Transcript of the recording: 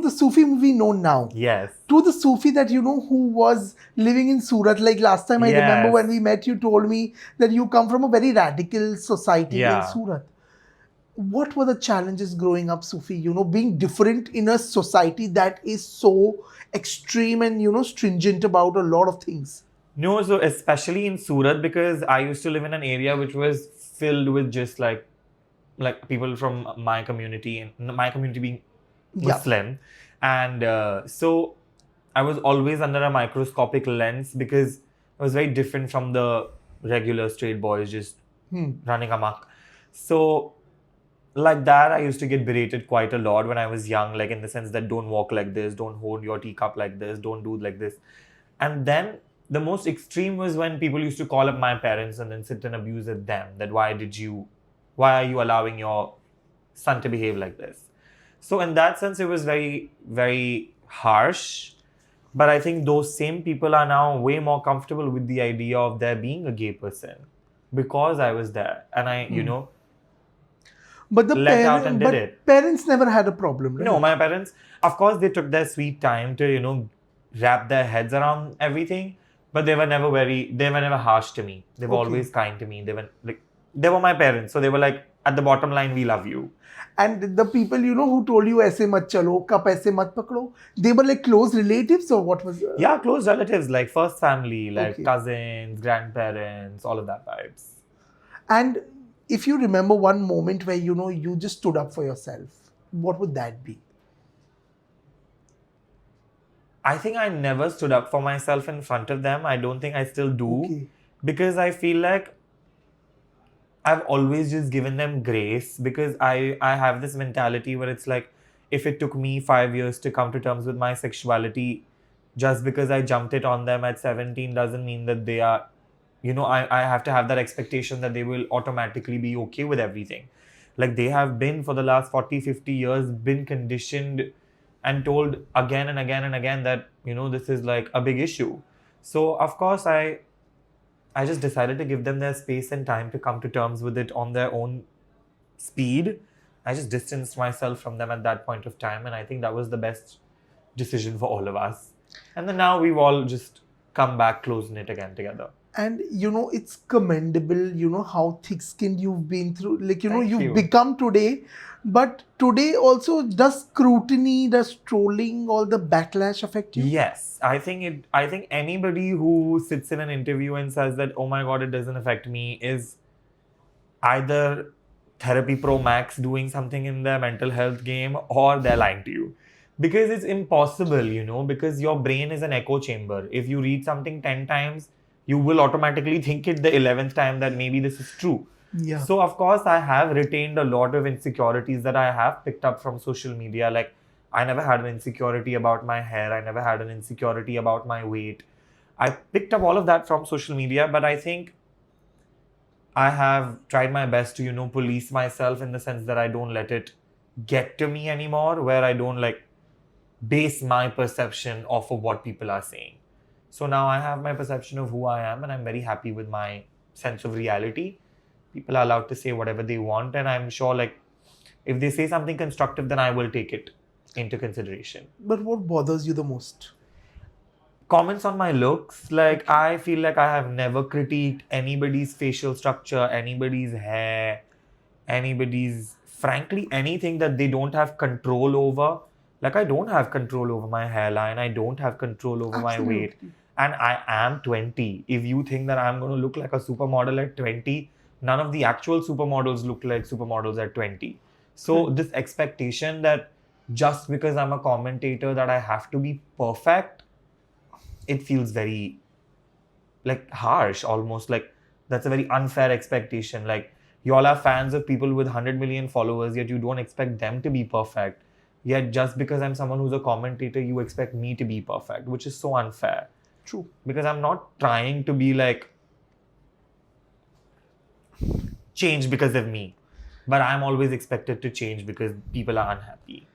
the Sufi we know now. Yes. To the Sufi that who was living in Surat. Like last time I remember when we met, you told me that you come from a very radical society in Surat. What were the challenges growing up, Sufi? Being different in a society that is so extreme and stringent about a lot of things. No, so especially in Surat, because I used to live in an area which was filled with just like people from my community, and my community being Muslim. And so I was always under a microscopic lens because I was very different from the regular straight boys just running amok. So like that, I used to get berated quite a lot when I was young, like in the sense that don't walk like this, don't hold your teacup like this, don't do like this. And then the most extreme was when people used to call up my parents and then sit and abuse at them, that why are you allowing your son to behave like this? So in that sense, it was very, very harsh. But I think those same people are now way more comfortable with the idea of there being a gay person because I was there and I, but let out and did it. Parents never had a problem, right? No, my parents, of course, they took their sweet time to, wrap their heads around everything, but they were never harsh to me. They were always kind to me. They were my parents. So they were like, at the bottom line, we love you. And the people, who told you, aise mat chalo, cup aise mat pakdo, they were like close relatives or what was it? Yeah, close relatives, like first family, like cousins, grandparents, all of that vibes. And if you remember one moment where, you just stood up for yourself, what would that be? I think I never stood up for myself in front of them. I don't think I still do. Because I feel like I've always just given them grace because I have this mentality where it's like, if it took me 5 years to come to terms with my sexuality, just because I jumped it on them at 17 doesn't mean that they are, I have to have that expectation that they will automatically be okay with everything. Like they have been for the last 40, 50 years, been conditioned and told again and again and again that, this is like a big issue. So, of course, I just decided to give them their space and time to come to terms with it on their own speed. I just distanced myself from them at that point of time. And I think that was the best decision for all of us. And then now we've all just come back close-knit again together. And, it's commendable, how thick-skinned you've been through. Like, you've become today. But today also, does scrutiny, does trolling, all the backlash affect you? Yes. I think anybody who sits in an interview and says that, oh my God, it doesn't affect me, is either Therapy Pro Max doing something in their mental health game or they're lying to you. Because it's impossible, because your brain is an echo chamber. If you read something 10 times, you will automatically think it the 11th time that maybe this is true. Yeah. So, of course, I have retained a lot of insecurities that I have picked up from social media. Like, I never had an insecurity about my hair. I never had an insecurity about my weight. I picked up all of that from social media, but I think I have tried my best to, police myself in the sense that I don't let it get to me anymore, where I don't base my perception off of what people are saying. So now I have my perception of who I am and I'm very happy with my sense of reality. People are allowed to say whatever they want, and I'm sure if they say something constructive, then I will take it into consideration. But what bothers you the most? Comments on my looks. I feel like I have never critiqued anybody's facial structure, anybody's hair, frankly, anything that they don't have control over. I don't have control over my hairline. I don't have control over my weight. And I am 20. If you think that I'm going to look like a supermodel at 20, none of the actual supermodels look like supermodels at 20. So this expectation that just because I'm a commentator that I have to be perfect, it feels very harsh, almost that's a very unfair expectation. You all are fans of people with 100 million followers, yet you don't expect them to be perfect. Yet just because I'm someone who's a commentator, you expect me to be perfect, which is so unfair. True. Because I'm not trying to be change because of me. But I'm always expected to change because people are unhappy.